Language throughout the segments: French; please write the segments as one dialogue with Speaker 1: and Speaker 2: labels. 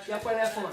Speaker 1: Siapa nelfon?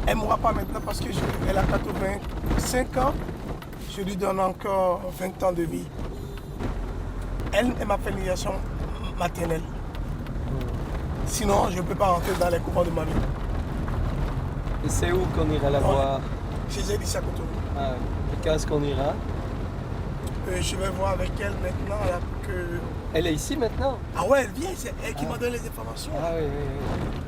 Speaker 1: Elle ne mourra pas maintenant parce qu'elle a 85 ans. Je lui donne encore 20 ans de vie. Elle est ma filiation maternelle. Sinon, je ne peux pas rentrer dans les courants de ma vie.
Speaker 2: Et c'est où qu'on ira la voir?
Speaker 1: Chez elle, ici à Cotonou.
Speaker 2: Ah, et quand est-ce qu'on ira?
Speaker 1: Je vais voir avec elle maintenant. Là, que...
Speaker 2: Elle est ici maintenant?
Speaker 1: Ah ouais, elle vient, c'est elle qui m'a donné les informations.
Speaker 2: Ah oui, oui, oui.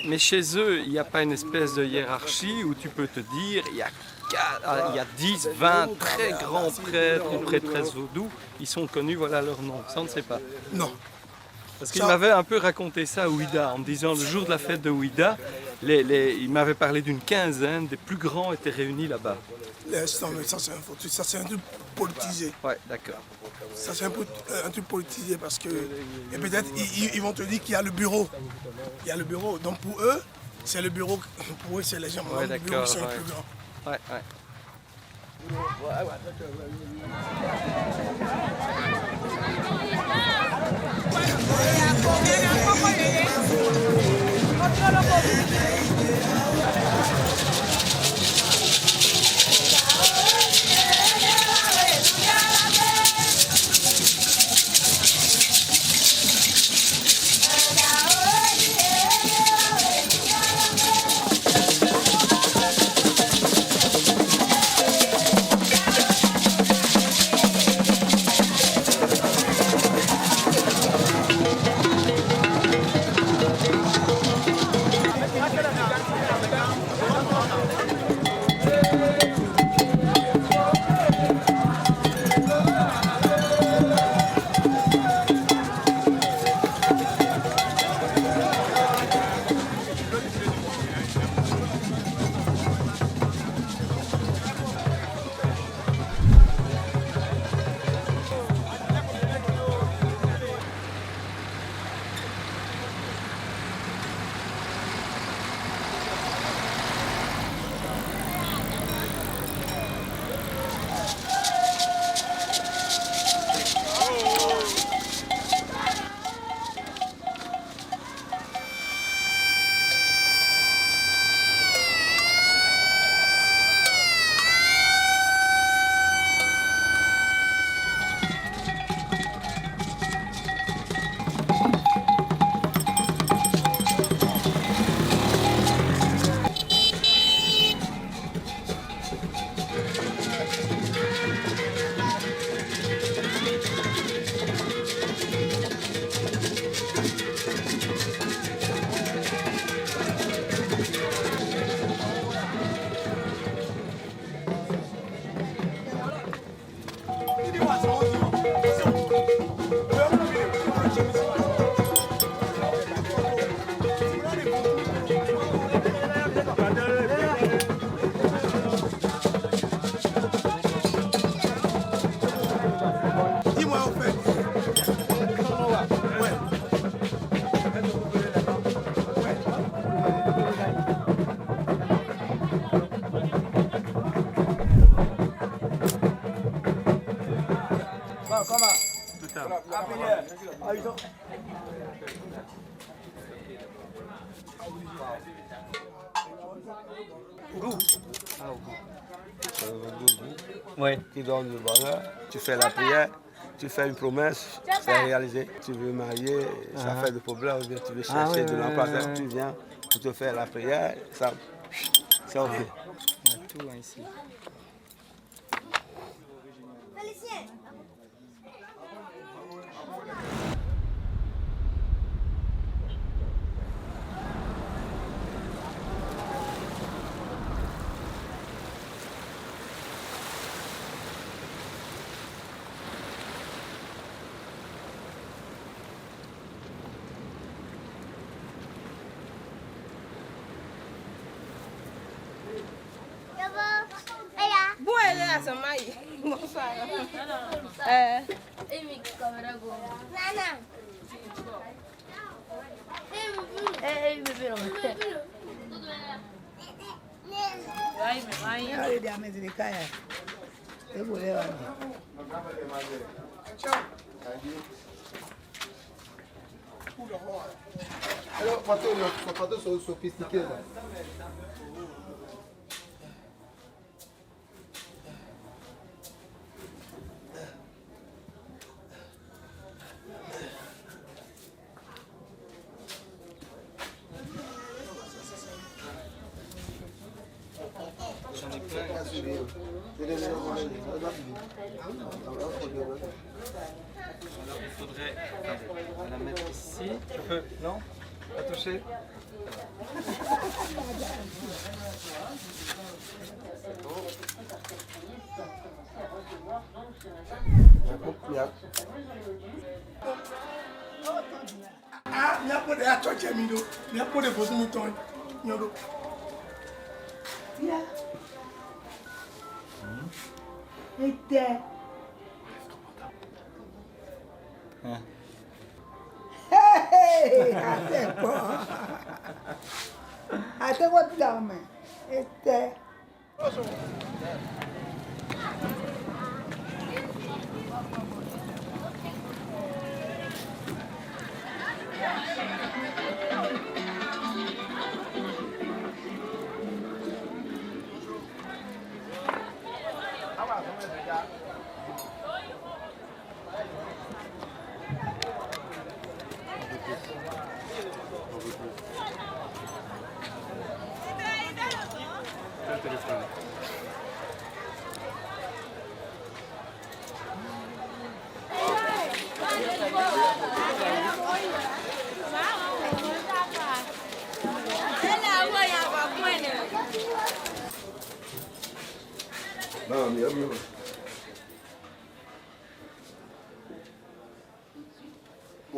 Speaker 2: Mais chez eux, il n'y a pas une espèce de hiérarchie où tu peux te dire il y a 10, 20 très grands prêtres ou prêtresses vaudou, ils sont connus, voilà leur nom. Ça, on ne sait pas.
Speaker 1: Non.
Speaker 2: Parce qu'il m'avait un peu raconté ça à Ouida, en me disant le jour de la fête de Ouida, il m'avait parlé d'une quinzaine des plus grands étaient réunis là-bas.
Speaker 1: Ça, c'est un truc politisé.
Speaker 2: Ouais, d'accord.
Speaker 1: Ça, c'est un truc politisé parce que. Et peut-être, ils vont te dire qu'il y a le bureau. Il y a le bureau. Donc pour eux, c'est le bureau. Pour eux, c'est les gens.
Speaker 2: Ouais,
Speaker 1: le bureau, c'est
Speaker 2: ouais.
Speaker 1: le plus grand.
Speaker 2: Ouais, ouais.
Speaker 3: Oui. Qui donne le bonheur. Tu fais la prière, tu fais une promesse, c'est réalisé. Tu veux marier, ça fait des problèmes, ou bien tu veux chercher de l'emploi, tu viens pour te faire la prière, ça, c'est ok.
Speaker 2: On a tout hein, ici.
Speaker 4: Alors, les photos sont sophistiquées là.
Speaker 2: J'en ai plein. Alors il faudrait la mettre ici. Tu peux, non? Pas toucher?
Speaker 1: Ah, il y a pas de choc mido, il y a pas de voisin mouton, nyodo.
Speaker 5: Até vou te dar uma. Este.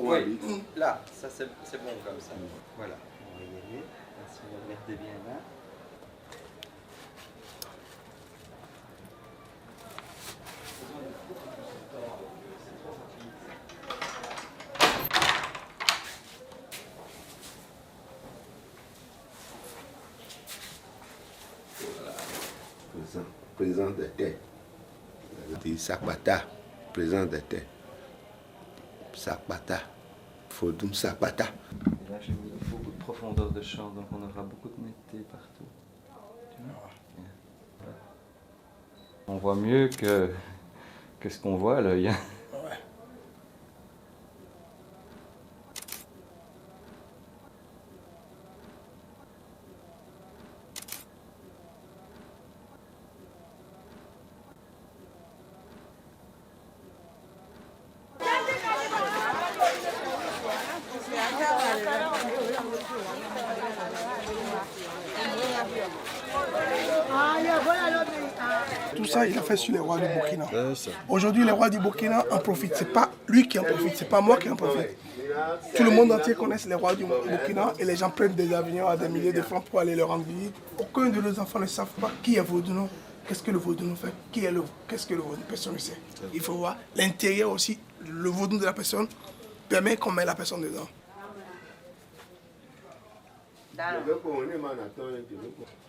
Speaker 2: Oui, là, ça c'est bon comme ça. Voilà, on va y aller. Si vous regardez bien là.
Speaker 4: Présent de terre. Sakpata, présent de terre. Sakpata, Fodum Sakpata.
Speaker 2: Et là, j'ai mis beaucoup de profondeur de champ, donc on aura beaucoup de netteté partout. Tu vois? Voilà. On voit mieux que ce qu'on voit à l'œil.
Speaker 1: Tout ça, il a fait sur les rois du Burkina. Aujourd'hui, les rois du Burkina en profitent. C'est pas lui qui en profite, c'est pas moi qui en profite. Tout le monde entier connaît les rois du Burkina et les gens prennent des avions à des milliers de francs pour aller leur rendre visite. Aucun de nos enfants ne savent pas qui est Vodouno, qu'est-ce que le Vodouno fait, qu'est-ce que le Vodouno, personne ne sait. Il faut voir l'intérieur aussi, le Vodouno de la personne permet qu'on met la personne dedans.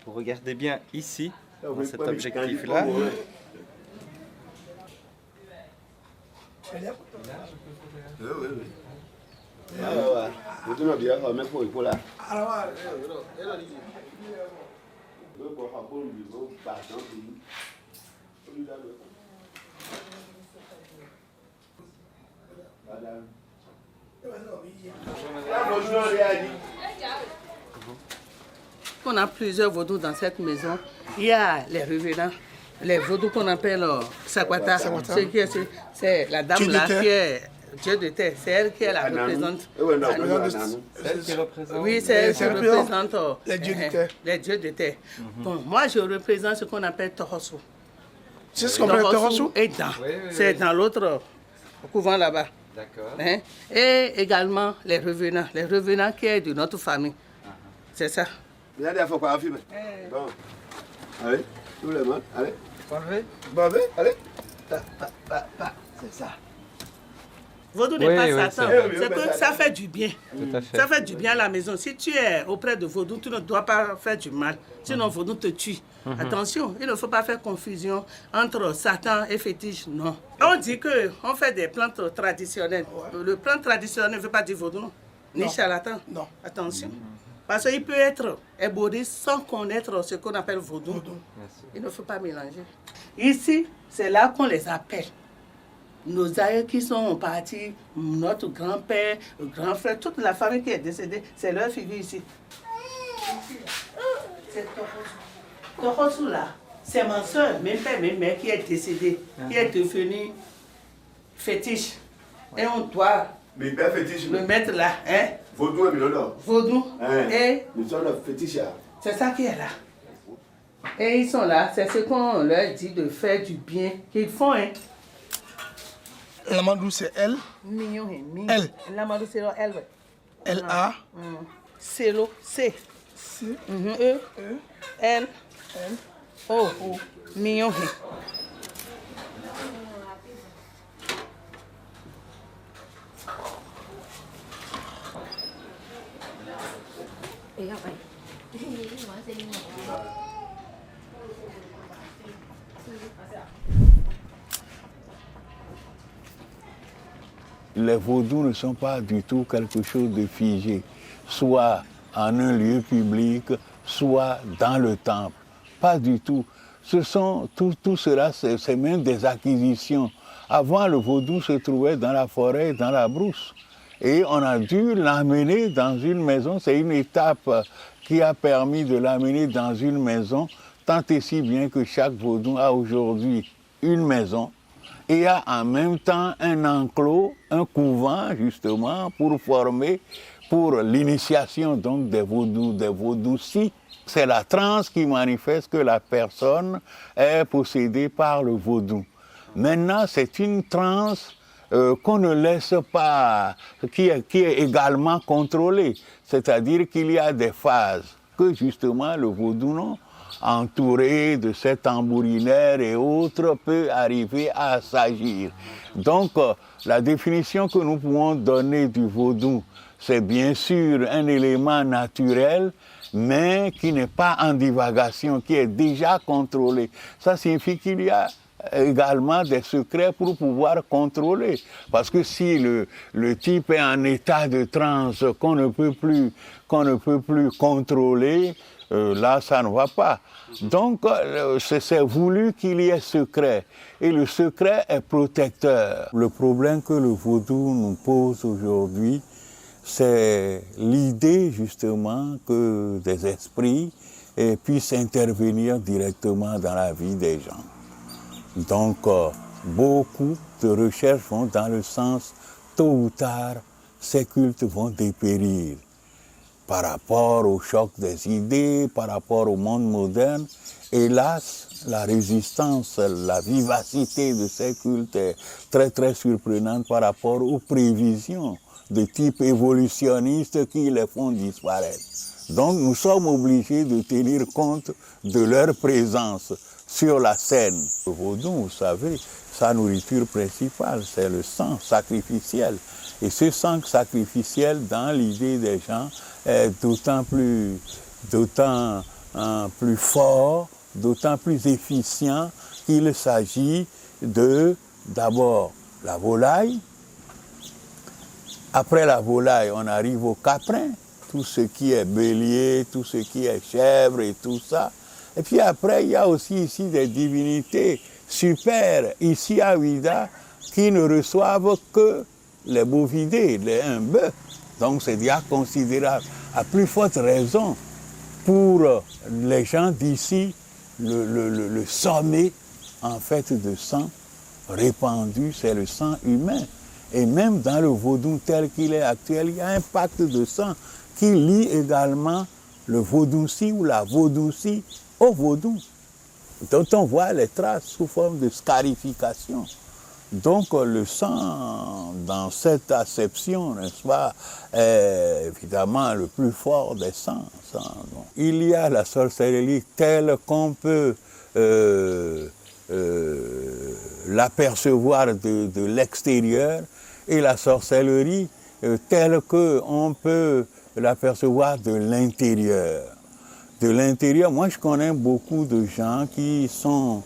Speaker 2: Vous regardez bien ici, dans cet objectif-là.
Speaker 6: On a plusieurs vaudous dans cette maison. Il y a les revenants, les vaudous qu'on appelle Sakwata. C'est la dame là qui est Dieu de terre. C'est elle qui est la représente.
Speaker 2: Celle qui représente.
Speaker 6: Oui, c'est elle qui représente
Speaker 1: les dieux de terre.
Speaker 6: Les dieux de terre. Bon, moi, je représente ce qu'on appelle Torosu.
Speaker 1: C'est ce qu'on appelle Torosu?
Speaker 6: C'est dans l'autre couvent là-bas.
Speaker 2: D'accord.
Speaker 6: Hein? Et également les revenants qui est de notre famille. C'est ça.
Speaker 3: Bon. Allez, tout le monde, allez.
Speaker 1: Bavé?
Speaker 3: Allez.
Speaker 6: C'est ça. Vaudou n'est pas Satan. C'est que ça fait du bien.
Speaker 2: Tout à fait.
Speaker 6: Ça fait du bien à la maison. Si tu es auprès de Vaudou, tu ne dois pas faire du mal. Sinon, Vaudou te tue. Attention, il ne faut pas faire confusion entre Satan et fétiche. Non. On dit qu'on fait des plantes traditionnelles. Le plant traditionnel ne veut pas dire Vaudou, non. Ni charlatan.
Speaker 1: Non.
Speaker 6: Attention. Parce qu'il peut être ébouriste sans connaître ce qu'on appelle Vaudou. Il ne faut pas mélanger. Ici, c'est là qu'on les appelle. Nos aïeux qui sont partis, notre grand-père, grand frère, toute la famille qui est décédée, c'est leur figure ici. C'est Torosu. Torosu là, c'est ma soeur, même père, même mère qui est décédée, qui est devenue fétiche. Et on doit
Speaker 3: Mais bien fétiche.
Speaker 6: le mettre là, hein?
Speaker 3: Vaudou et Milonor.
Speaker 6: Vaudou. Et
Speaker 3: Nous sommes fétiches.
Speaker 6: c'est ça qui est là. Et ils sont là, c'est ce qu'on leur dit de faire du bien qu'ils font, hein?
Speaker 1: L'amadou, c'est L.
Speaker 6: Mignon,
Speaker 1: L.
Speaker 6: L'amadou, c'est L.
Speaker 1: L-A.
Speaker 6: C'est l'eau, C.
Speaker 1: C.
Speaker 6: E. L. O. Mignon.
Speaker 7: Les vaudous ne sont pas du tout quelque chose de figé, soit en un lieu public, soit dans le temple. Pas du tout. Tout cela, c'est même des acquisitions. Avant, le vaudou se trouvait dans la forêt, dans la brousse. Et on a dû l'amener dans une maison. C'est une étape qui a permis de l'amener dans une maison, tant et si bien que chaque vaudou a aujourd'hui une maison et a en même temps un enclos, un couvent justement pour former, pour l'initiation donc des vaudous-ci. C'est la transe qui manifeste que la personne est possédée par le vaudou. Maintenant, c'est une transe qu'on ne laisse pas, qui est également contrôlée. C'est-à-dire qu'il y a des phases que justement le vaudou, non, entouré de cet tambourinaire et autres, peut arriver à s'agir. Donc, la définition que nous pouvons donner du vaudou, c'est bien sûr un élément naturel, mais qui n'est pas en divagation, qui est déjà contrôlé. Ça signifie qu'il y a également des secrets pour pouvoir contrôler. Parce que si le type est en état de transe qu'on ne peut plus contrôler, là, ça ne va pas. Donc, c'est voulu qu'il y ait secret. Et le secret est protecteur. Le problème que le vaudou nous pose aujourd'hui, c'est l'idée justement que des esprits puissent intervenir directement dans la vie des gens. Donc, beaucoup de recherches vont dans le sens, tôt ou tard, ces cultes vont dépérir. Par rapport au choc des idées, par rapport au monde moderne, hélas, la résistance, la vivacité de ces cultes est très très surprenante par rapport aux prévisions de type évolutionniste qui les font disparaître. Donc nous sommes obligés de tenir compte de leur présence sur la scène. Le vaudou, vous savez, sa nourriture principale, c'est le sang sacrificiel. Et ce sang sacrificiel, dans l'idée des gens, est d'autant plus fort, d'autant plus efficient qu'il s'agit d'abord la volaille, Après la volaille, on arrive au caprin, tout ce qui est bélier, tout ce qui est chèvre et tout ça. Et puis après, il y a aussi ici des divinités super, ici à Ouidah, qui ne reçoivent que les bovidés, un bœuf. Donc c'est déjà considérable. À plus forte raison, pour les gens d'ici, le sommet, en fait, de sang répandu, c'est le sang humain. Et même dans le vaudou tel qu'il est actuel, il y a un pacte de sang qui lie également le vaudouci ou la vaudouci au vaudou, dont on voit les traces sous forme de scarification. Donc le sang, dans cette acception, n'est-ce pas, est évidemment le plus fort des sangs. Il y a la sorcellerie telle qu'on peut l'apercevoir de l'extérieur et la sorcellerie telle qu'on peut l'apercevoir de l'intérieur. De l'intérieur, moi je connais beaucoup de gens qui sont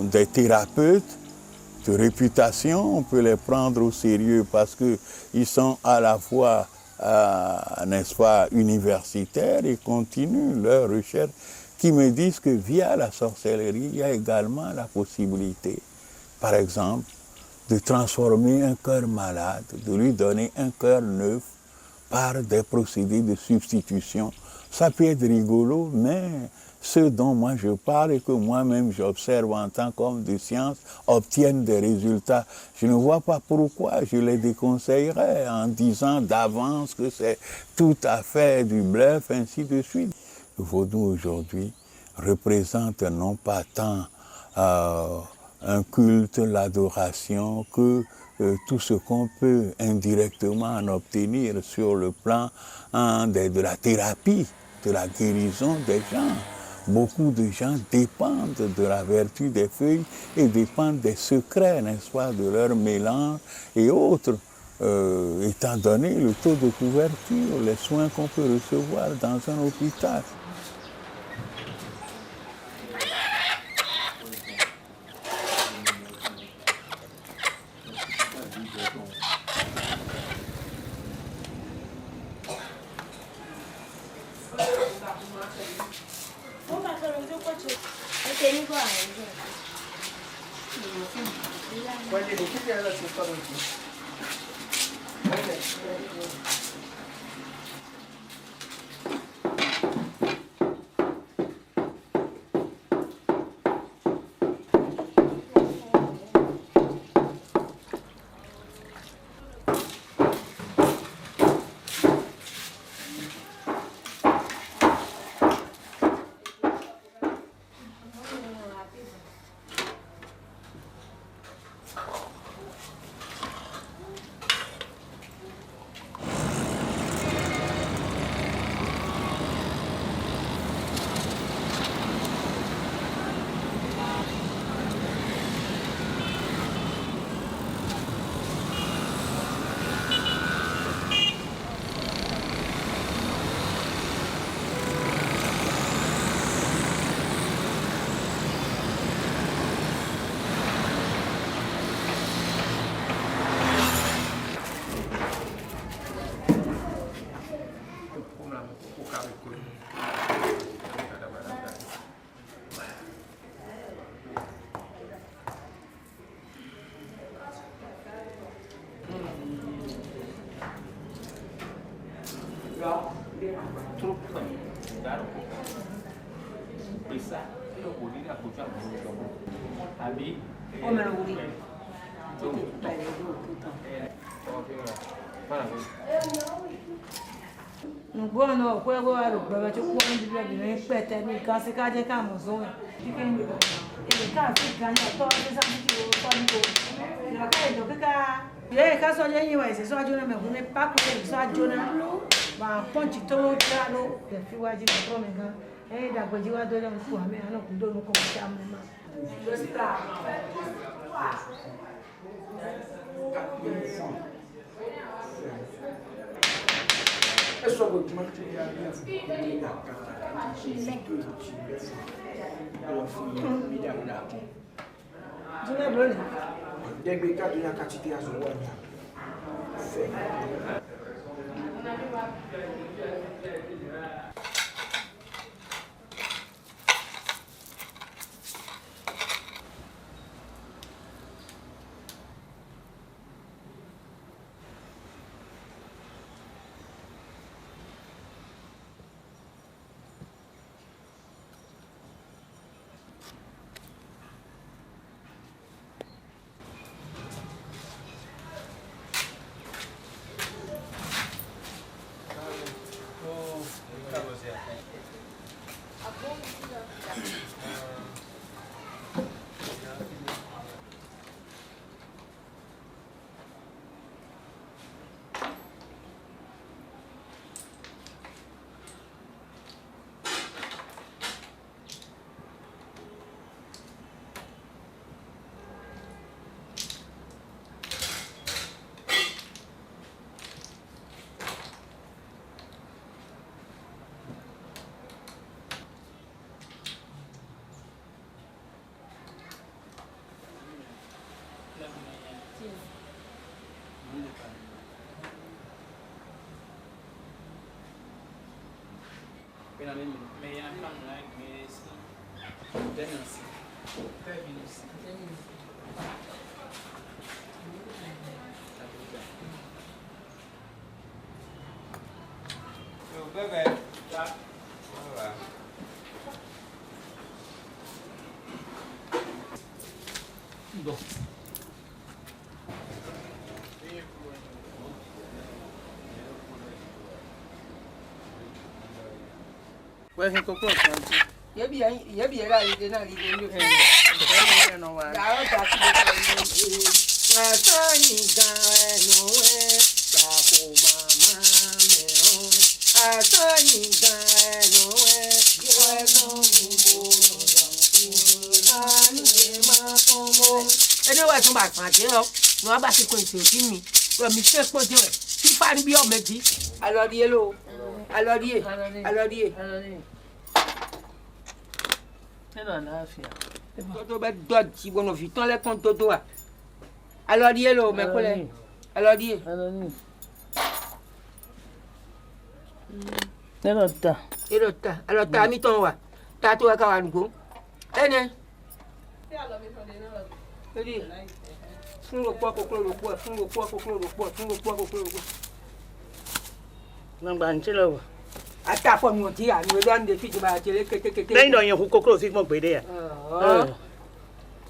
Speaker 7: des thérapeutes de réputation, on peut les prendre au sérieux parce qu'ils sont à la fois, n'est-ce pas, universitaires et continuent leur recherche, qui me disent que via la sorcellerie, il y a également la possibilité, par exemple, de transformer un cœur malade, de lui donner un cœur neuf par des procédés de substitution. Ça peut être rigolo, mais ce dont moi je parle et que moi-même j'observe en tant qu'homme de science obtiennent des résultats. Je ne vois pas pourquoi je les déconseillerais en disant d'avance que c'est tout à fait du bluff, ainsi de suite. Le vaudou aujourd'hui représente non pas tant un culte, l'adoration, que tout ce qu'on peut indirectement en obtenir sur le plan de la thérapie, de la guérison des gens. Beaucoup de gens dépendent de la vertu des feuilles et dépendent des secrets, n'est-ce pas, de leur mélange et autres, étant donné le taux de couverture, les soins qu'on peut recevoir dans un hôpital.
Speaker 8: Buono, quello è lo che ci può dire di rispetto nei casi che c'è camuso. E che casi che hanno fatto esatto quando la credo che le caso gli anni se sono giorni me pa ko so giorni ba ponchi to jalo da fi waji da promega da gwaji wa dole mu kuwa me ana ku do mu ko ta mu ma
Speaker 6: Ouais, c'est coco. Il y a bien là, il est dans l'idée. Ẹni wà tún bá pàdé ọ ní wọn bá ti kó èsì òbí mi rọmi ṣe pọ dé rẹ fífa ní bí ọmọ ẹbí. Alọdíye ló alọdíye. Toto bẹ dọ̀tí wọn ò fi tán lẹ́kàn toto wa alọdíye ló mẹkúlẹ alọdíye. Alọta mi tán wa tá a tó wa ká wa nùgbó ẹnẹ. Fún ló pọ̀ kókó ló pọ̀ fún ló pọ̀ kókó ló pọ̀ fún ló pọ̀ kókó ló pọ̀. Nangba n ti lọ wa. Ata fọ mi ò tí àmì ẹ̀rọ ń de fìdí máa jẹlé kékeré. Lẹ́yìn náà yẹn kú kókó sí mọ̀ gbèdé yà.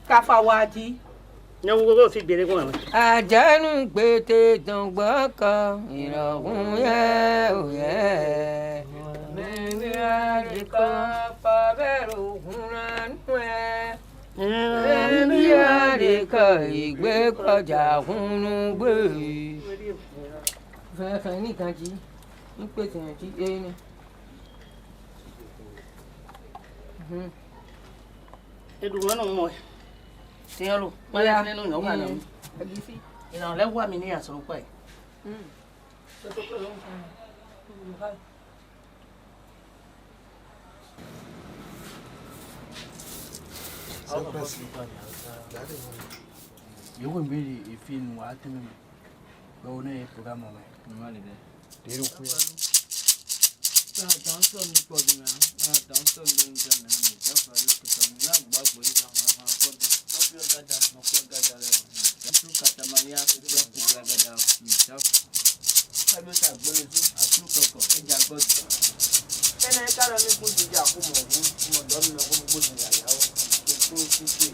Speaker 6: Káfa wa ti. Yẹn kú kókó sí gbèdé kún àmì. Àjẹnu gbèdé dùngbọ́n kan ìrọ̀rùn yẹ ò yẹ. Mímí àdìkọ́ fàbẹ́rù ògùn ránú ẹ̀. Mímí àdìkọ́ ìgbé kọjá kúnnú gbé. Fẹ́fẹ́ nìkan jí. Ń pèsè yẹn jí ẹni. Edùnmọ́ náà mọ̀ ẹ́. Tiẹ́ lò. Wọ́n yá nínú ìnáwó àná mi. Ìnáwó lẹ́wọ́ mi ní àsọ̀rọ̀ pa ẹ̀.
Speaker 9: Yoko mbili ifin wa ateme baone programme wa mali de dero ku ya danso ni program danso ni ngana ni tafa yo kutamila gbagbo ita ha ko de opio gada no ko gada le danso katamania ko ko gada ni taf kabe ta gbole tu atu koko eja god ene ka ro ni ku dija ku mo do mi no ko mo ni ya ya o ko ku ku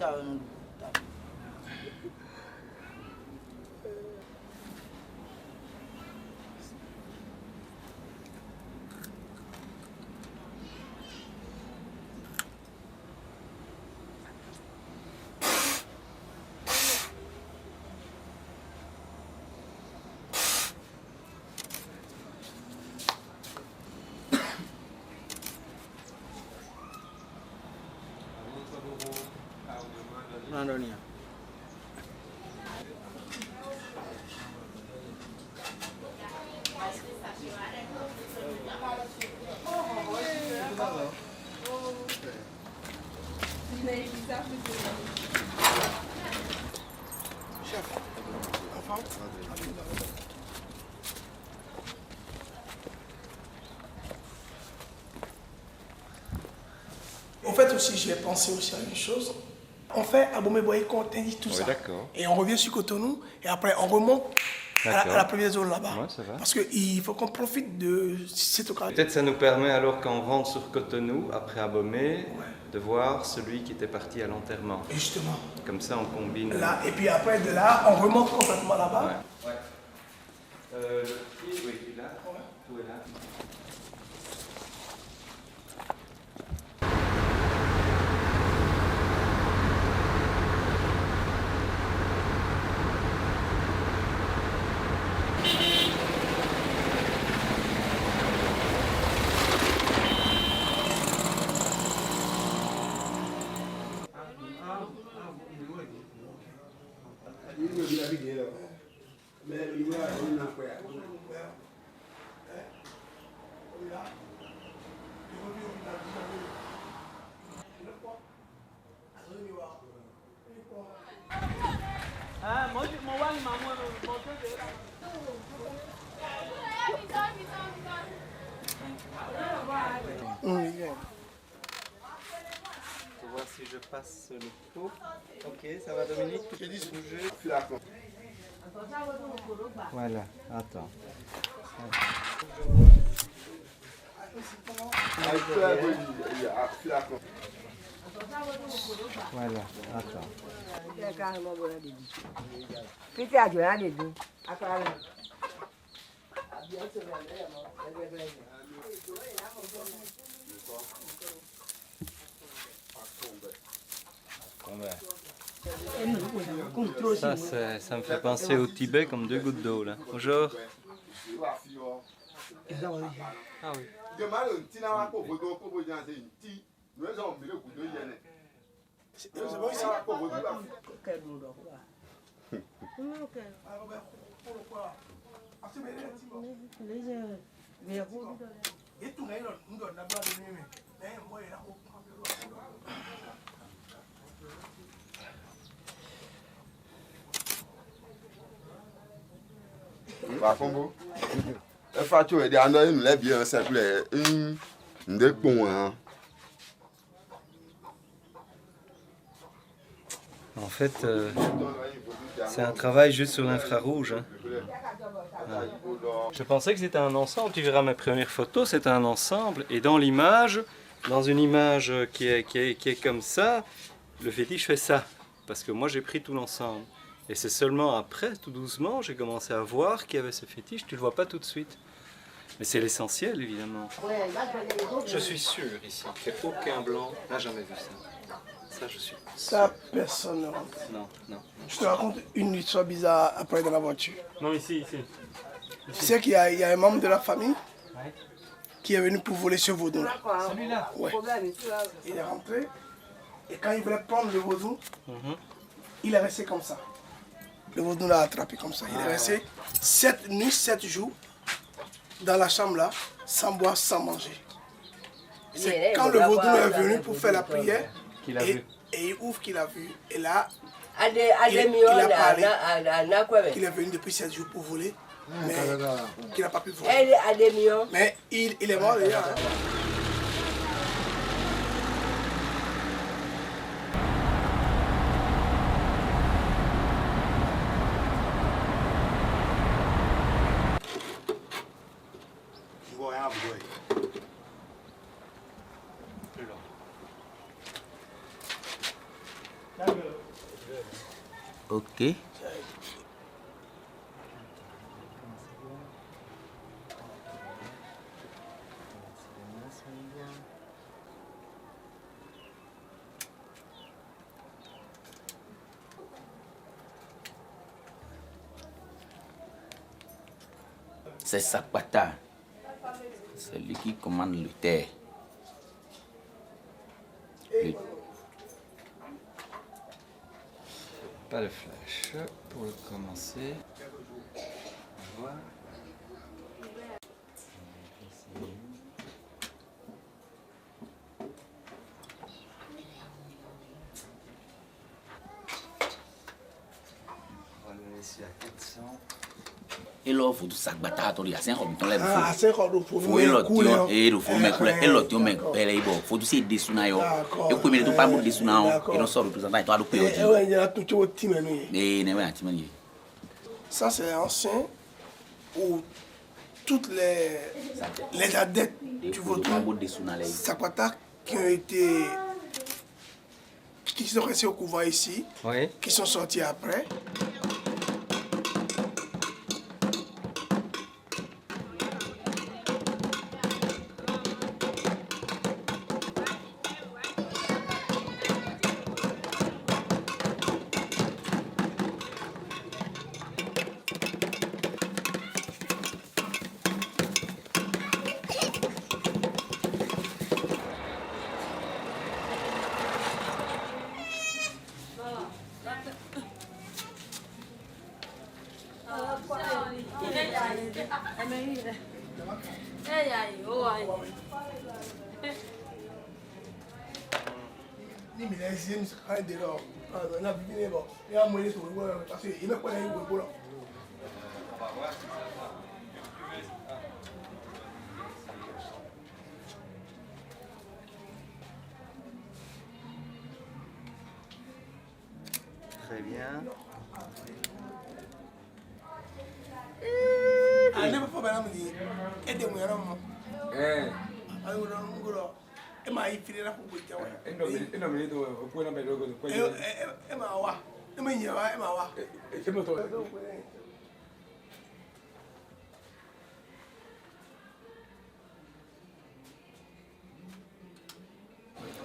Speaker 9: Ciao, Andonia.
Speaker 1: En fait aussi, j'ai pensé aussi à une chose. On fait Abomey Boye quand on dit tout ça. Et on revient sur Cotonou et après on remonte à la première zone là-bas.
Speaker 2: Ouais, ça va.
Speaker 1: Parce qu'il faut qu'on profite de cette occasion.
Speaker 2: Peut-être ça nous permet alors quand on rentre sur Cotonou, après Abomey, de voir celui qui était parti à l'enterrement.
Speaker 1: Justement.
Speaker 2: Comme ça on combine.
Speaker 1: Là, et puis après de là, on remonte complètement là-bas.
Speaker 2: Ouais. Le pied, oui, il est là. Tout est là. Pour voir si je passe le pot. Ok, ça va Dominique, tu peux bouger. Voilà, attends. Voilà, attends. Ça me fait penser au Tibet comme deux gouttes d'eau là. Genre. Ah oui.
Speaker 4: Bakombo. E fa tso ede ano enu le bien simple nde pon hein.
Speaker 2: En fait, c'est un travail juste sur l'infrarouge. Hein. Ouais. Je pensais que c'était un ensemble. Tu verras mes premières photos, c'est un ensemble. Et dans l'image, dans une image qui est comme ça, le fétiche fait ça. Parce que moi, j'ai pris tout l'ensemble. Et c'est seulement après, tout doucement, j'ai commencé à voir qu'il y avait ce fétiche. Tu ne le vois pas tout de suite. Mais c'est l'essentiel, évidemment. Je suis sûr ici qu'aucun blanc n'a jamais vu ça. Ça, je suis.
Speaker 1: Ça, personne ne rentre.
Speaker 2: Non, non.
Speaker 1: Je te raconte une histoire bizarre après dans la voiture.
Speaker 2: Non, ici.
Speaker 1: Tu sais qu'il y a un membre de la famille qui est venu pour voler ce vaudou-là.
Speaker 2: Celui-là?
Speaker 1: Ouais. Il est rentré et quand il voulait prendre le vaudou, il est resté comme ça. Le vaudou l'a attrapé comme ça. Il est resté 7 nuits, 7 jours dans la chambre là, sans boire, sans manger. C'est quand le vaudou est venu pour faire la prière, et il ouvre qu'il a vu. Et là, il a parlé qu'il est venu depuis 7 jours pour voler, mais qu'il n'a pas pu voler. Mais il est mort déjà. Hein.
Speaker 9: Ok. C'est Sakpata. C'est lui qui commande le terre.
Speaker 2: pas le flash pour le commencer. Voilà. On va le laisser à 400.
Speaker 10: Et là, il faut tout ça battre, il y a 5 hommes dans les
Speaker 1: Ah, c'est quoi le
Speaker 10: faut elotio et le faut mettre elotio mais pele ibo faut tout c'est desuna yo e ko mi to pa mo desuna o e no so representant to adope odi
Speaker 1: ouais il y a tout qui est timé
Speaker 10: et ne va timé.
Speaker 1: Ça c'est ancien où toutes les adeptes du Vaudou Sakwata qui sont restés au couvent ici,
Speaker 2: oui.
Speaker 1: Qui sont sortis après.
Speaker 2: Très bien.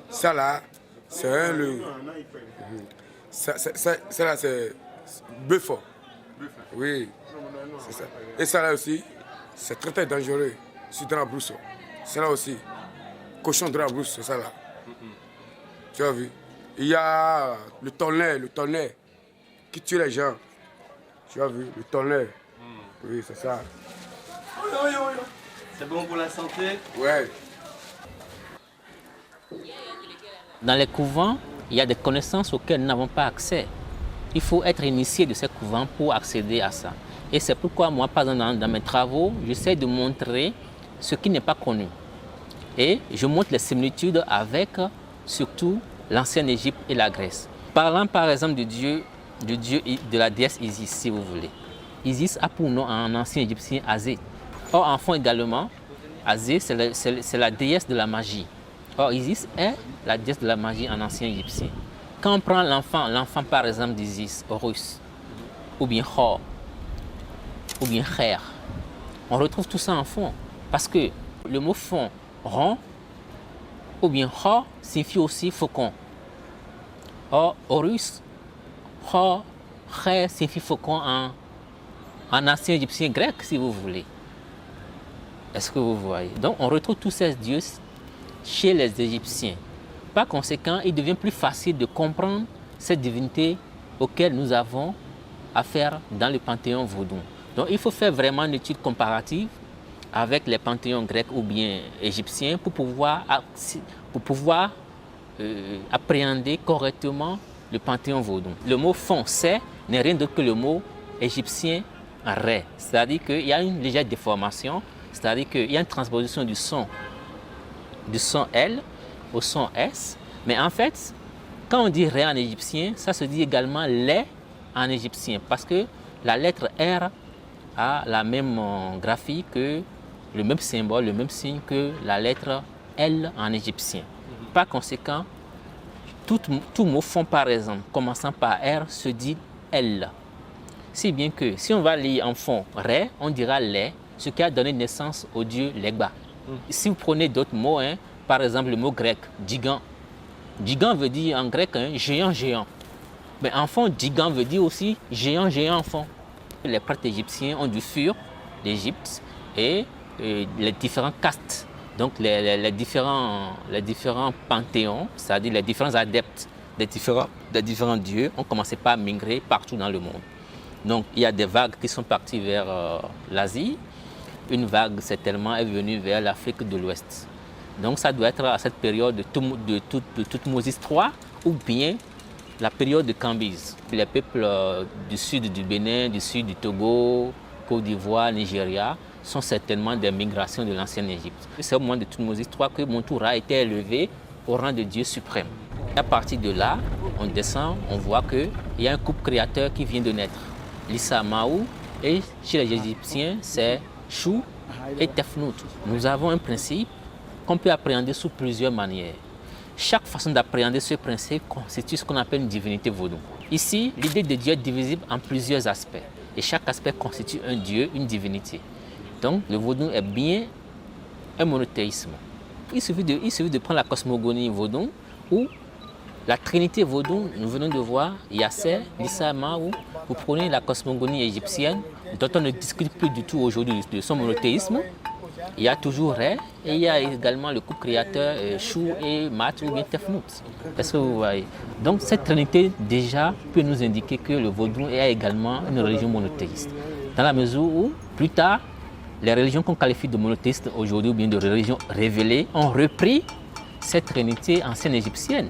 Speaker 11: Ça là, c'est un le. Ça là, c'est bœuf. Oui, c'est ça. Et ça là aussi, c'est très très dangereux. C'est dans la brousse. C'est là aussi. Cochon de la brousse, c'est ça là. Tu as vu? Il y a le tonnerre qui tue les gens. Tu as vu? Le tonnerre. Oui, c'est ça.
Speaker 2: C'est bon pour la santé?
Speaker 11: Ouais.
Speaker 12: Dans les couvents, il y a des connaissances auxquelles nous n'avons pas accès. Il faut être initié de ces couvents pour accéder à ça. Et c'est pourquoi moi, par exemple, dans mes travaux, j'essaie de montrer ce qui n'est pas connu. Et je montre les similitudes avec surtout l'ancienne Égypte et la Grèce. Parlant par exemple de la déesse Isis, si vous voulez. Isis a pour nom en ancien égyptien Azé. Or, en fond également, Azé, c'est la déesse de la magie. Or, Isis est la déesse de la magie en ancien égyptien. Quand on prend l'enfant par exemple d'Isis, Horus, ou bien Hor, ou bien Kher, on retrouve tout ça en fond. Parce que le mot fond, rond, ou bien Hor, signifie aussi faucon. Or, Horus, Hor, Kher signifie faucon en ancien égyptien grec, si vous voulez. Est-ce que vous voyez? Donc, on retrouve tous ces dieux chez les Égyptiens. Par conséquent, il devient plus facile de comprendre ces divinités auxquelles nous avons affaire dans le panthéon vaudou. Donc il faut faire vraiment une étude comparative avec les panthéons grecs ou bien égyptiens pour pouvoir appréhender correctement le panthéon vaudou. Le mot foncé n'est rien d'autre que le mot égyptien ré, c'est-à-dire qu'il y a une légère déformation, c'est-à-dire qu'il y a une transposition du son L au son S, mais en fait, quand on dit ré en égyptien, ça se dit également lait en égyptien, parce que la lettre R a la même graphie que le même symbole, le même signe que la lettre L en égyptien. Par conséquent, tout mot fond par exemple, commençant par R, se dit L. Si bien que si on va lire en fond ré, on dira lait, ce qui a donné naissance au dieu Legba. Si vous prenez d'autres mots, par exemple le mot grec, gigant. Gigant veut dire en grec géant, géant. Mais en fond, gigant veut dire aussi géant, géant en fond. Les prêtres égyptiens ont dû fuir l'Égypte et les différents castes, donc les différents panthéons, c'est-à-dire les différents adeptes des des différents dieux ont commencé par migrer partout dans le monde. Donc il y a des vagues qui sont parties vers l'Asie. Une vague certainement est venue vers l'Afrique de l'Ouest. Donc ça doit être à cette période de Toutmose III ou bien la période de Cambyse. Les peuples du sud du Bénin, du sud du Togo, Côte d'Ivoire, Nigeria sont certainement des migrations de l'ancienne Égypte. C'est au moment de Toutmose III que Montoura a été élevé au rang de Dieu suprême. À partir de là, on descend, on voit qu'il y a un couple créateur qui vient de naître, Lissa Maou, et chez les Égyptiens, c'est Chou et Tefnout. Nous avons un principe qu'on peut appréhender sous plusieurs manières. Chaque façon d'appréhender ce principe constitue ce qu'on appelle une divinité vaudou. Ici, l'idée de Dieu est divisible en plusieurs aspects. Et chaque aspect constitue un Dieu, une divinité. Donc, le vaudou est bien un monothéisme. Il suffit de prendre la cosmogonie vaudou où la trinité vaudou, nous venons de voir Yasser, Lissa Maou. Vous prenez la cosmogonie égyptienne, dont on ne discute plus du tout aujourd'hui de son monothéisme. Il y a toujours Ré et il y a également le couple créateur Chou et Mat ou bien Tefnout. Est-ce que vous voyez? Donc cette trinité déjà peut nous indiquer que le vaudou est également une religion monothéiste. Dans la mesure où, plus tard, les religions qu'on qualifie de monothéistes aujourd'hui ou bien de religions révélées ont repris cette trinité ancienne égyptienne.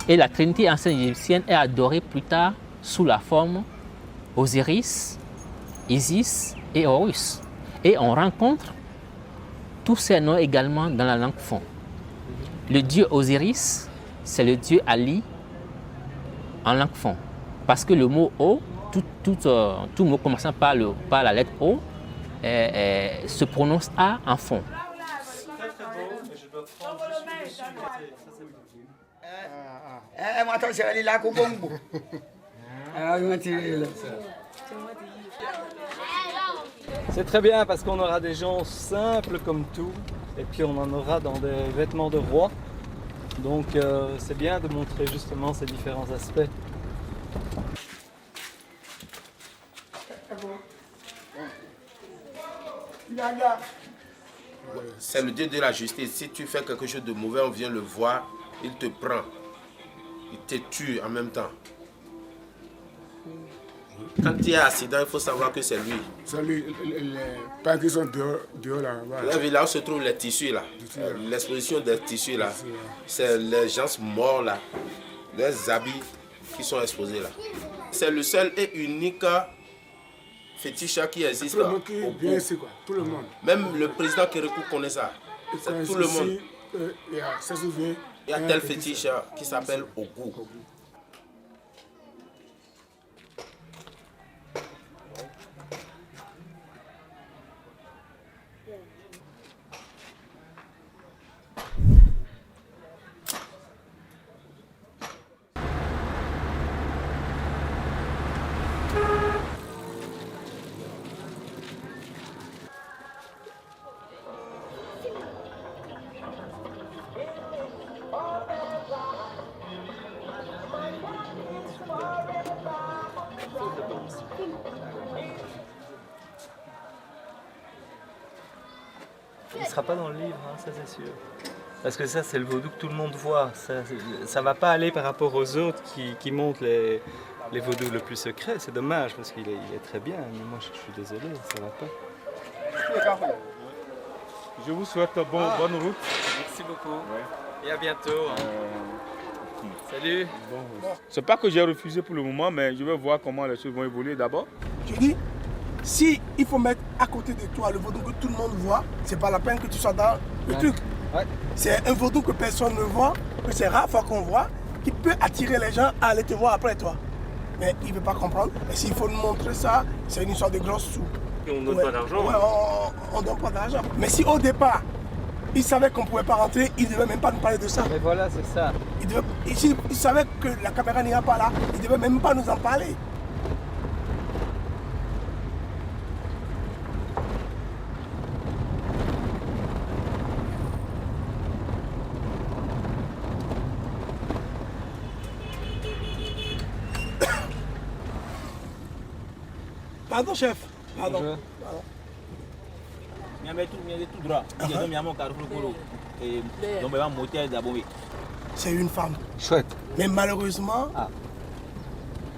Speaker 12: Et la trinité ancienne égyptienne est adorée plus tard sous la forme Osiris, Isis et Horus. Et on rencontre tous ces noms également dans la langue fon. Le dieu Osiris, c'est le dieu Ali en langue fon. Parce que le mot O, tout mot commençant par la lettre O, se prononce A en fon.
Speaker 2: C'est très bien parce qu'on aura des gens simples comme tout et puis on en aura dans des vêtements de roi. Donc c'est bien de montrer justement ces différents aspects.
Speaker 13: C'est le Dieu de la justice. Si tu fais quelque chose de mauvais, on vient le voir, il te prend. Il te tue en même temps. Quand il y a un accident, il faut savoir que c'est lui.
Speaker 11: C'est lui, les pères qui sont dehors là-bas.
Speaker 13: Là où se trouvent les tissus là, l'exposition des tissus là, c'est les gens morts là, les habits qui sont exposés là. C'est le seul et unique fétiche qui existe.
Speaker 11: Tout le monde qui vient ici, quoi. Tout le monde.
Speaker 13: Même le président Kérékou connaît ça. C'est tout le monde. Il y a tel fétiche qui s'appelle Ogou.
Speaker 2: Il ne sera pas dans le livre, hein, ça c'est sûr. Parce que ça, c'est le vaudou que tout le monde voit. Ça ne va pas aller par rapport aux autres qui montrent les vaudous le plus secrets. C'est dommage parce qu'il est très bien. Mais moi, je suis désolé, ça ne va pas.
Speaker 14: Je vous souhaite bonne route.
Speaker 2: Merci beaucoup. Et à bientôt. Salut.
Speaker 14: C'est pas que j'ai refusé pour le moment, mais je vais voir comment les choses vont évoluer d'abord.
Speaker 1: Je dis, si il faut mettre à côté de toi le vaudou que tout le monde voit, c'est pas la peine que tu sois dans le truc. Ouais. C'est un vaudou que personne ne voit, que c'est rare fois qu'on voit, qui peut attirer les gens à aller te voir après toi. Mais il ne veut pas comprendre. Et s'il faut nous montrer ça, c'est une histoire de grosses sous.
Speaker 2: Et on ne donne pas d'argent.
Speaker 1: Ouais, on ne donne pas d'argent. Mais si au départ, il savait qu'on ne pouvait pas rentrer, il ne devait même pas nous parler de ça.
Speaker 2: Mais voilà, c'est ça.
Speaker 1: Il savait que la caméra n'ira pas là, il ne devait même pas nous en parler. Pardon, chef. Pardon. C'est une femme.
Speaker 11: Chouette.
Speaker 1: Mais malheureusement,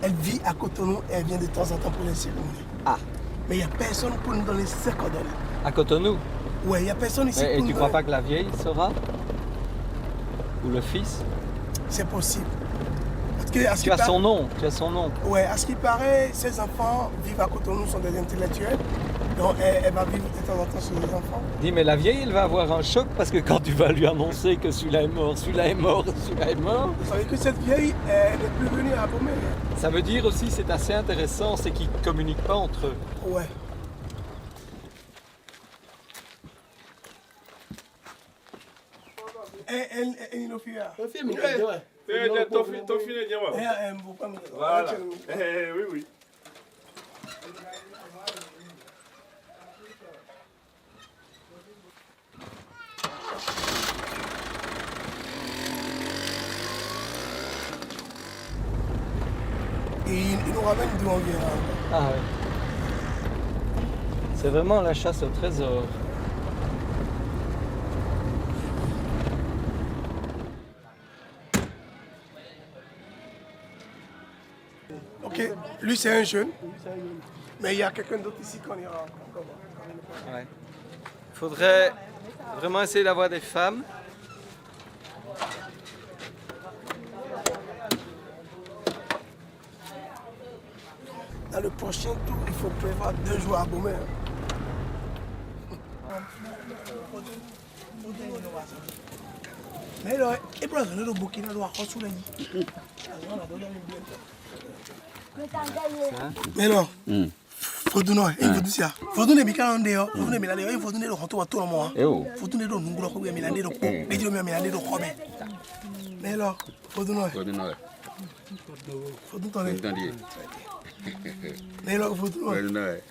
Speaker 1: Elle vit à Cotonou et elle vient de temps en temps pour les cérémonies.
Speaker 2: Ah.
Speaker 1: Mais il n'y a personne pour nous donner ses coordonnées.
Speaker 2: À Cotonou?
Speaker 1: Ouais, il n'y a personne ici
Speaker 2: Et
Speaker 1: pour
Speaker 2: tu
Speaker 1: nous
Speaker 2: crois
Speaker 1: donner.
Speaker 2: pas que la vieille saura? Ou le fils?
Speaker 1: C'est possible. Parce que, à ce
Speaker 2: Tu
Speaker 1: qui
Speaker 2: as
Speaker 1: par-
Speaker 2: son nom, tu as son nom.
Speaker 1: Ouais, à ce qui paraît, ses enfants vivent à Cotonou, sont des intellectuels. Donc elle va vivre de temps en temps sur les enfants.
Speaker 2: Dis, mais la vieille, elle va avoir un choc parce que quand tu vas lui annoncer que celui-là est mort, celui-là est mort, celui-là est mort.
Speaker 1: Vous savez que cette vieille, elle n'est plus venue à Bomé.
Speaker 2: Ça veut dire aussi, c'est assez intéressant, c'est qu'ils ne communiquent pas entre eux.
Speaker 1: Ouais. Elle nous fait.
Speaker 14: Voilà. Oui, oui.
Speaker 1: Et il nous ramène d'où on vient.
Speaker 2: Ah ouais. C'est vraiment la chasse au trésor.
Speaker 1: Ok, lui c'est un jeune, mais il y a quelqu'un d'autre ici qu'on ira encore voir.
Speaker 2: Ouais. Il faudrait vraiment essayer d'avoir des femmes.
Speaker 1: Dans le prochain tour, il faut prévoir 2 jours à Bomé. Mais là, il faut que nous Burkina Faso. Mais non. Fodouno, il faut dire ça. Fodouno est bien en dehors. Fodouno est bien en dehors. Il faut donner le retour à tout le monde. Fodouno est dans le Nungula, il est bien en dehors. Il est bien en dehors. Mais là, Fodouno. Fodouno. Mais là, Fodouno.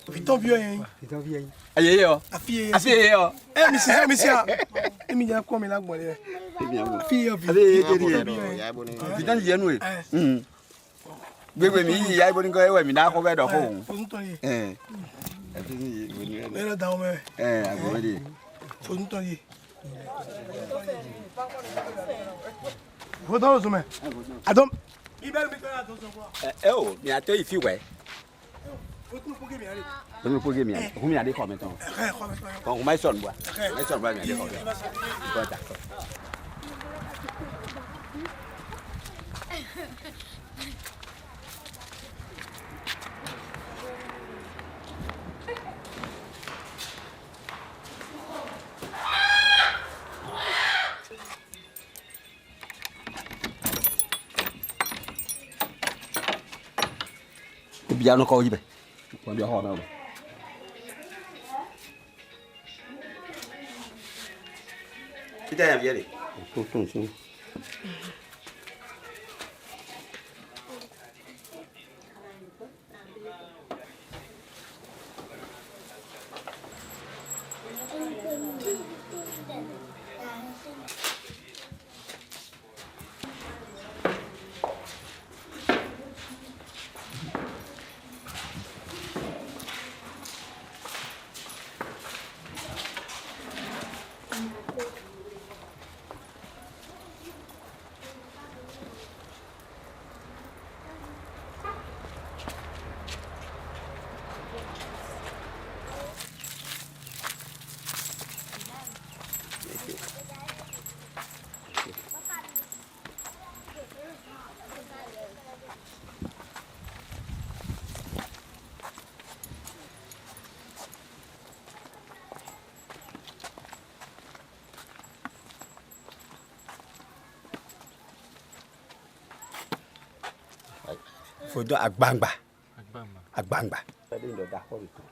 Speaker 1: Viton vieux. Viton vieux.
Speaker 15: Aïe, yo.
Speaker 1: Affié.
Speaker 15: Affié, yo.
Speaker 1: Eh, monsieur. Et il y a quoi, mais là, moi, affié.
Speaker 15: Viton vieux, nous. Bébé, mi yai boni ko ewe mi na ko be do ko.
Speaker 1: Mais là, dans moi.
Speaker 15: Agomedi.
Speaker 1: Faut nous tenir. Faut dans le sommet. Adam. Il va mettre là dans son bois.
Speaker 15: Oh, mi ato ifi we.
Speaker 1: Faut nous poser bien.
Speaker 15: Nous poser bien. Ko mi ade ko meton. Ko mai son bois. Mai son bois mi ade ko. Ko ta. Biar nó coi gì vậy? Còn biar họ nào? Cái đây làm gì vậy? Không. Foto agbangba. Agbangba. Tadi ndo dakho itu.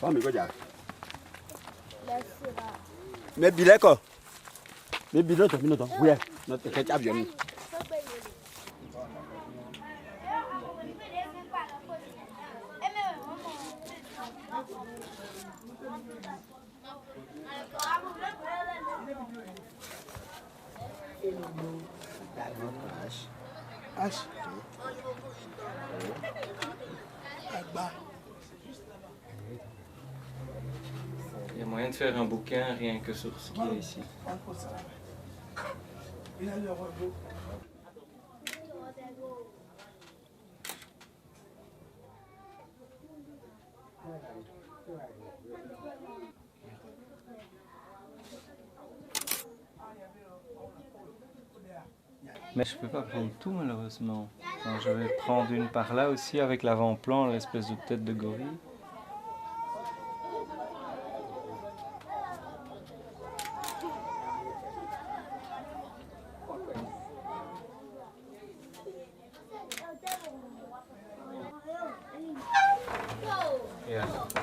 Speaker 15: Kami ko ja. Me bileko. Me biloto. Uya, no te ketchup avion.
Speaker 1: H.
Speaker 2: Il y a moyen moyen de faire un bouquin rien que sur ce qui est ici. Mais je peux pas prendre tout malheureusement. Alors, je vais prendre une par là aussi avec l'avant-plan, l'espèce de tête de gorille.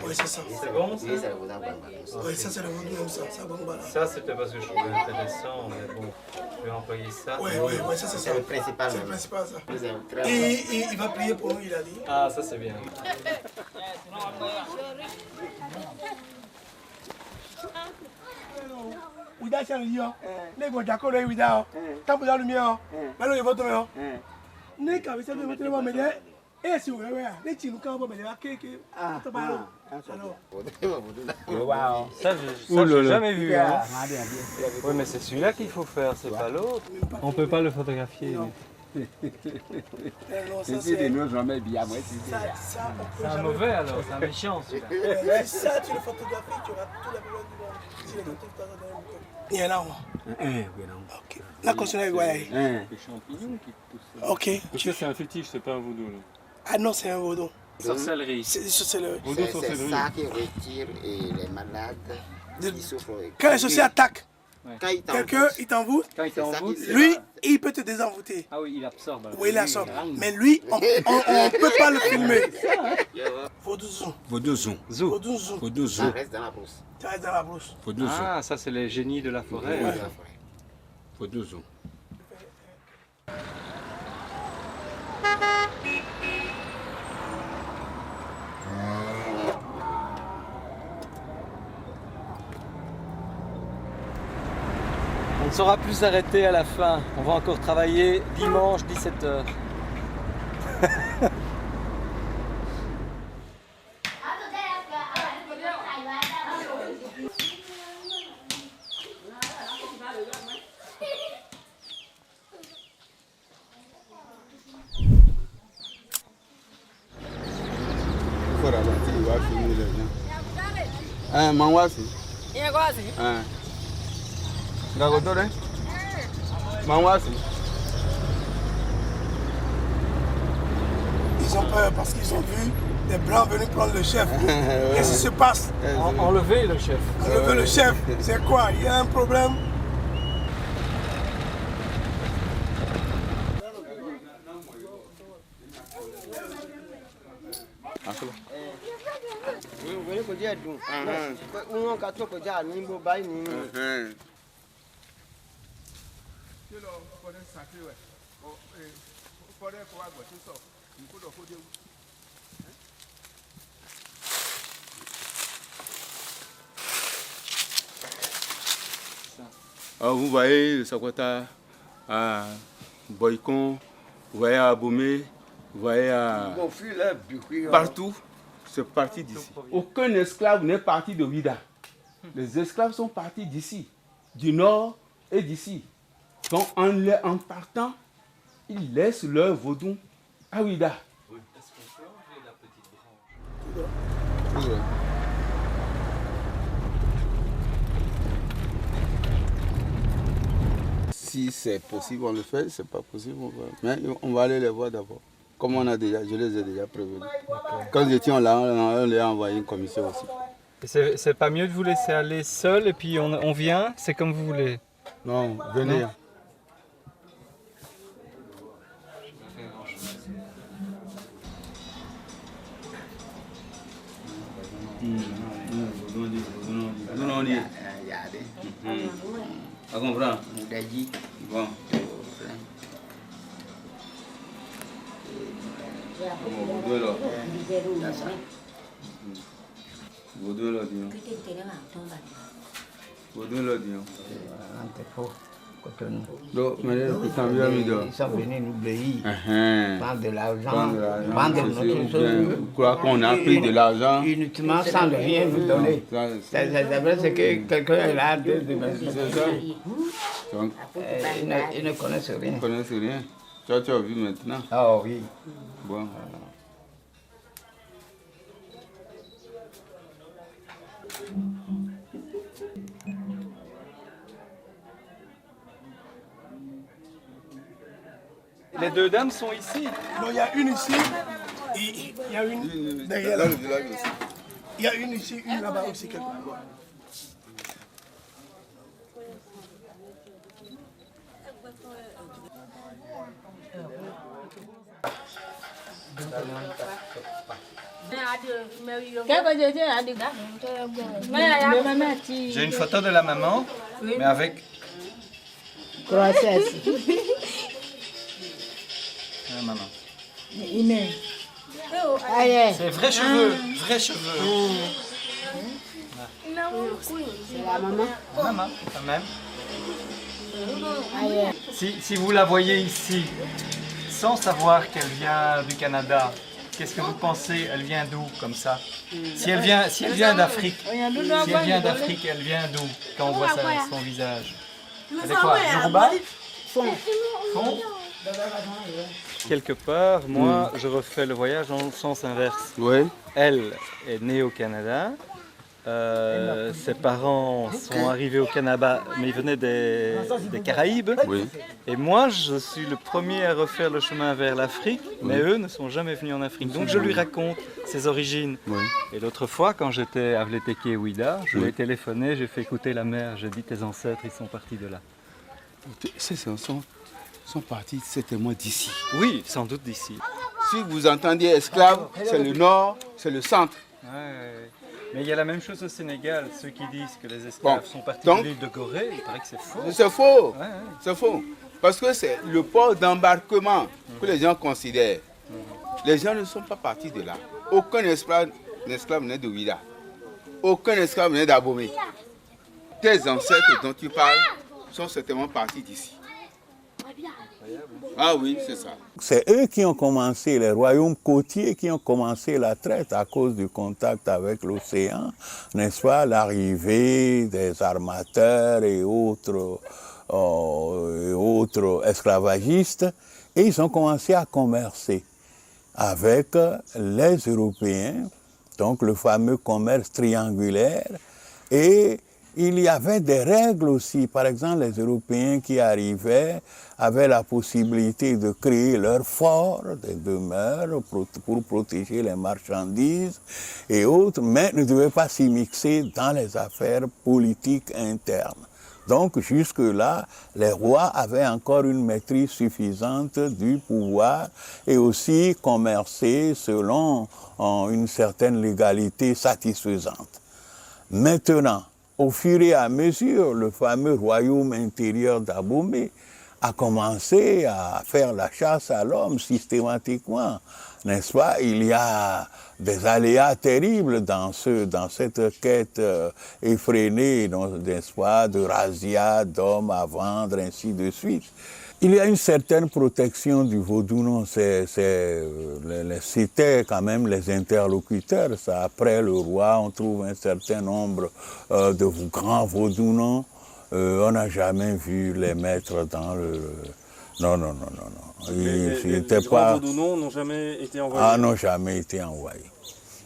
Speaker 1: Oui, c'est ça.
Speaker 2: C'est bon ça?
Speaker 1: Oui, ça c'est le vaudou, ça bon voilà.
Speaker 2: Ça c'était parce que je trouvais intéressant, mais bon, je vais employer ça.
Speaker 1: Oui, ça c'est ça.
Speaker 10: C'est le principal.
Speaker 1: C'est le principal ça. Et il va prier pour nous, il a dit.
Speaker 2: Ah, ça c'est bien.
Speaker 1: Wida chanliyo, ne go jako le wida o. Tabu da lumi o. Malo ye voto me o. Ne ka bi se be voto mo me de. E si o we a. Ne ti nu ka bo me de wa keke. To ba lo.
Speaker 2: Ça, j'ai jamais vu. Hein. Oui, mais c'est celui-là qu'il faut faire, c'est pas l'autre. On peut pas le photographier.
Speaker 15: C'est des noms jamais bien.
Speaker 2: C'est un mauvais alors, c'est un méchant celui-là.
Speaker 1: Si ça, tu le photographies, tu auras tout la problème du monde. Si les photos dans un bouquin. Il y en a un. Ok. La consonne ouais.
Speaker 2: Des champignons qui poussent.
Speaker 1: Ok.
Speaker 2: C'est un fétiche, c'est pas un vaudou.
Speaker 1: Ah non, c'est un vaudou.
Speaker 2: Sorcellerie.
Speaker 1: C'est sorcellerie.
Speaker 10: C'est ça qui retire les malades qui souffrent.
Speaker 1: Quand les sorciers attaquent,
Speaker 10: Ouais.
Speaker 1: quelqu'un il t'envoûte, lui il peut te désenvoûter.
Speaker 2: Ah oui, il absorbe.
Speaker 1: Oui, il absorbe. Mais lui, on ne peut pas le filmer. Vaudou-zou.
Speaker 2: Vaudou-zou.
Speaker 1: Vaudou-zou.
Speaker 10: Ça reste dans la brousse.
Speaker 1: Ça reste dans la brousse.
Speaker 2: Ah, ça c'est les génies de la forêt.
Speaker 1: Ouais.
Speaker 15: Vaudou-zou.
Speaker 2: On ne saura plus s'arrêter à la fin. On va encore travailler dimanche 17h.
Speaker 1: Ils ont peur parce qu'ils ont vu des blancs venir prendre le chef. Qu'est-ce qui se passe?
Speaker 2: Enlever le chef.
Speaker 1: Enlever le chef, c'est quoi? Il y a un problème?
Speaker 11: Alors vous voyez le Sakwata à Boycon, vous voyez à Abomey, vous voyez à... Partout, c'est parti d'ici. Aucun esclave n'est parti de Ouida. Les esclaves sont partis d'ici, du nord et d'ici. Donc en partant, ils laissent leur vaudou à Ouida.
Speaker 2: Est-ce qu'on peut enlever la petite branche?
Speaker 3: Si c'est possible, on le fait. Si c'est pas possible, on va. Mais on va aller les voir d'abord. Comme je les ai déjà prévenus. Quand ils étaient là, on les a envoyé une commission aussi.
Speaker 2: C'est pas mieux de vous laisser aller seul et puis on vient, c'est comme vous voulez.
Speaker 3: Non, venez. Non.
Speaker 10: Tu comprends? Bon.
Speaker 9: Cotonou.
Speaker 3: Donc,
Speaker 9: Ils sont venus nous obéir, prendre de l'argent, vendre notre chose.
Speaker 3: Quoi qu'on a pris de l'argent.
Speaker 9: Uniquement sans rien nous donner. C'est vrai, c'est que quelqu'un est là de donc, ils ne connaissent rien.
Speaker 3: Ils ne connaissent rien. Toi, tu as vu maintenant.
Speaker 9: Ah oui.
Speaker 3: Bon.
Speaker 2: Les deux dames sont ici.
Speaker 1: Non, il y a une ici, et il y a une derrière là. Il y a une ici, une là-bas aussi quelque part.
Speaker 2: J'ai une photo de la maman, mais avec...
Speaker 8: Grossesse.
Speaker 2: La maman.
Speaker 8: C'est
Speaker 2: vrai cheveux, vrais cheveux.
Speaker 8: C'est la maman.
Speaker 2: Maman, quand même. Si vous la voyez ici, sans savoir qu'elle vient du Canada, qu'est-ce que vous pensez? Elle vient d'où comme ça? Si elle vient d'Afrique, elle vient d'où quand on voit son visage? Elle est quoi? Yoruba? Fond. Quelque part, moi, je refais le voyage en sens inverse.
Speaker 3: Oui.
Speaker 2: Elle est née au Canada. Ses parents sont arrivés au Canada, mais ils venaient des Caraïbes.
Speaker 3: Oui.
Speaker 2: Et moi, je suis le premier à refaire le chemin vers l'Afrique, mais eux ne sont jamais venus en Afrique. Donc je lui raconte ses origines. Oui. Et l'autre fois, quand j'étais à Vleteke et Ouida, je lui ai téléphoné, j'ai fait écouter la mère, j'ai dit tes ancêtres, ils sont partis de là.
Speaker 3: Ces chansons sont partis certainement d'ici.
Speaker 2: Oui, sans doute d'ici.
Speaker 3: Si vous entendiez esclaves, c'est le nord, c'est le centre.
Speaker 2: Ouais. Mais il y a la même chose au Sénégal. Ceux qui disent que les esclaves sont partis de l'île de Gorée, il paraît que c'est faux.
Speaker 3: C'est faux. Ouais. C'est faux. Parce que c'est le port d'embarquement que les gens considèrent. Les gens ne sont pas partis de là. Aucun esclave n'est de Ouida. Aucun esclave n'est d'Abomey. Tes ancêtres dont tu parles sont certainement partis d'ici. Ah oui, c'est ça.
Speaker 7: C'est eux qui ont commencé, les royaumes côtiers qui ont commencé la traite à cause du contact avec l'océan, n'est-ce pas, l'arrivée des armateurs et autres esclavagistes, et ils ont commencé à commercer avec les Européens, donc le fameux commerce triangulaire, et il y avait des règles aussi. Par exemple, les Européens qui arrivaient avaient la possibilité de créer leur fort, des demeures pour protéger les marchandises et autres, mais ne devaient pas s'y mixer dans les affaires politiques internes. Donc jusque-là, les rois avaient encore une maîtrise suffisante du pouvoir et aussi commercer selon une certaine légalité satisfaisante. Maintenant, au fur et à mesure, le fameux royaume intérieur d'Abomey a commencé à faire la chasse à l'homme systématiquement, n'est-ce pas? Il y a des aléas terribles dans cette quête effrénée, n'est-ce pas, de razzia, d'hommes à vendre, ainsi de suite. Il y a une certaine protection du vaudou, non, c'était quand même les interlocuteurs. Ça. Après le roi, on trouve un certain nombre de grands vaudou, non. On n'a jamais vu les mettre dans le... Non.
Speaker 16: Les grands vaudou n'ont jamais été envoyés?
Speaker 7: Ah, n'ont jamais été envoyés.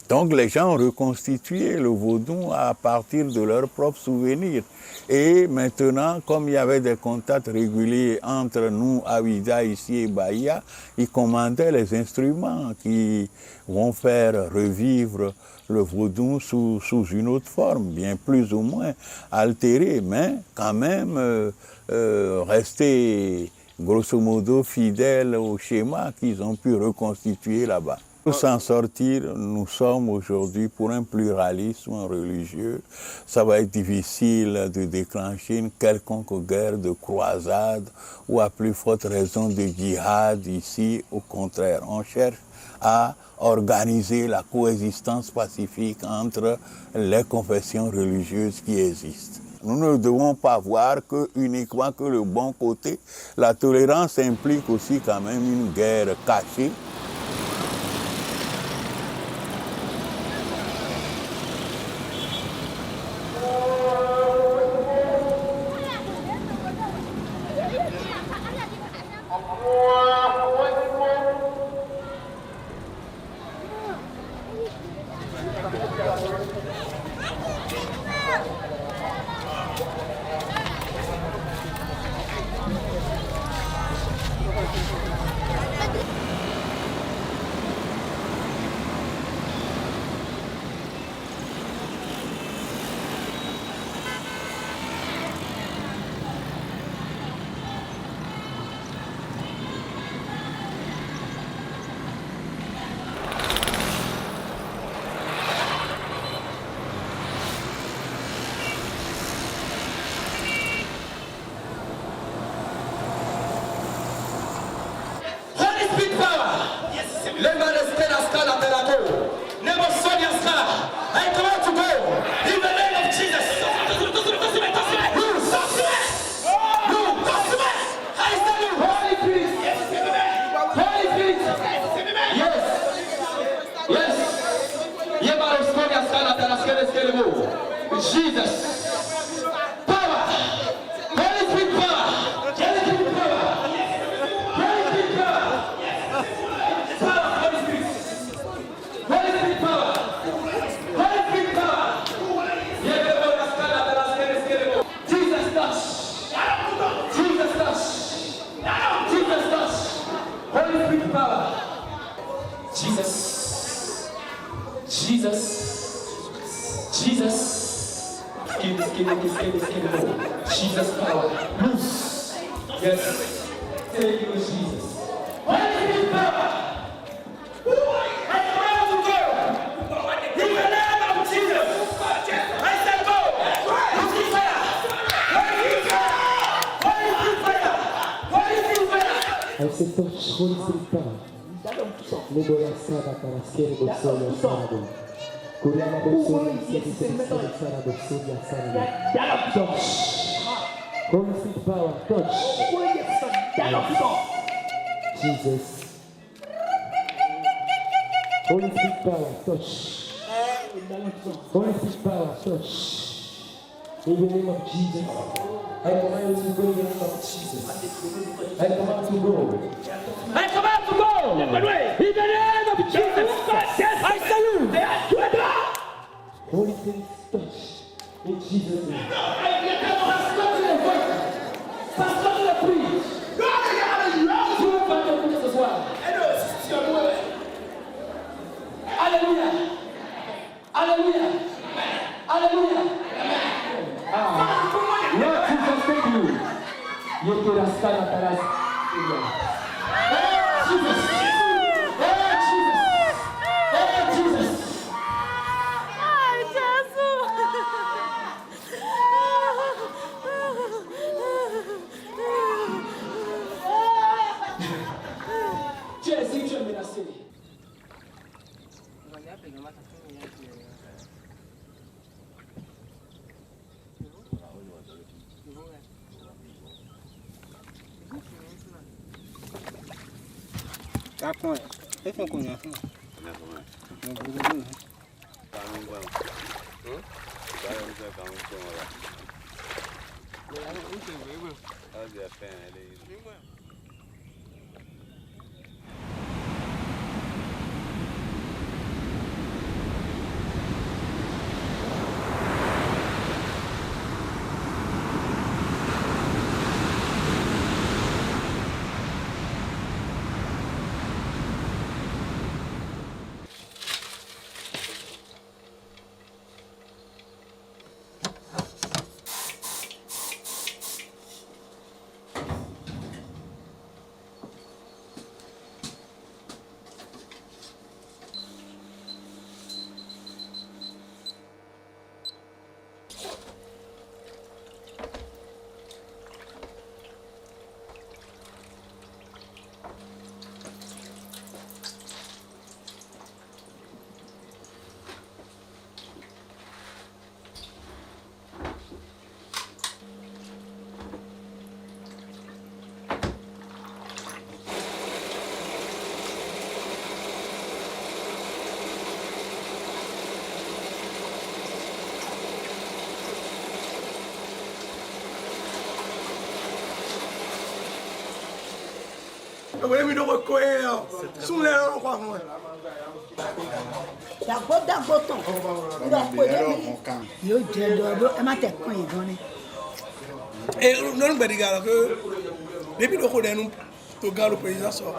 Speaker 7: Donc les gens ont reconstitué le vaudou à partir de leurs propres souvenirs. Et maintenant, comme il y avait des contacts réguliers entre nous, Ouida, ici et Bahia, ils commandaient les instruments qui vont faire revivre le vaudou sous une autre forme, bien plus ou moins altérée, mais quand même rester grosso modo fidèles au schéma qu'ils ont pu reconstituer là-bas. Pour s'en sortir, nous sommes aujourd'hui pour un pluralisme religieux. Ça va être difficile de déclencher une quelconque guerre de croisade ou à plus forte raison de djihad ici. Au contraire, on cherche à organiser la coexistence pacifique entre les confessions religieuses qui existent. Nous ne devons pas voir uniquement que le bon côté. La tolérance implique aussi quand même une guerre cachée.
Speaker 1: voulez me recoller sous les quoi moi.
Speaker 5: D'abord,
Speaker 1: et nous nous disons que depuis le coup nous le président sort.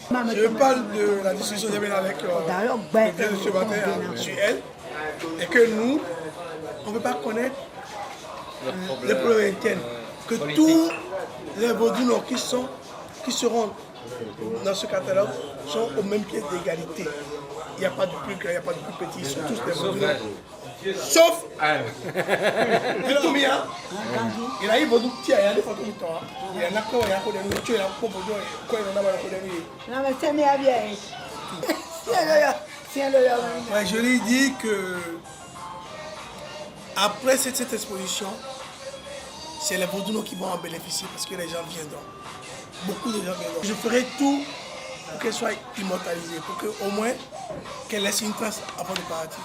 Speaker 1: Je parle de la discussion que j'avais avec le ce matin sur elle et que nous on ne peut pas connaître les problèmes internes, que tous les vaudous qui seront dans ce catalogue sont au même pied d'égalité. Il n'y a pas de plus grand, il n'y a pas de plus petit, ils sont tous des vaudous. Sauf Mia, il a eu beaucoup de petits, il y a des photos de toi. Il y a un accord, il y a un peu de nourriture, il y a un peu de quoi il y a un peu de nourriture.
Speaker 5: Non, mais c'est bien bien.
Speaker 1: Ouais, je lui dis que après cette exposition, c'est les vaudous qui vont en bénéficier parce que les gens viendront. Beaucoup de gens viendront. Je ferai tout pour qu'elle soit immortalisée, pour qu'au moins qu'elle laisse une trace avant de partir.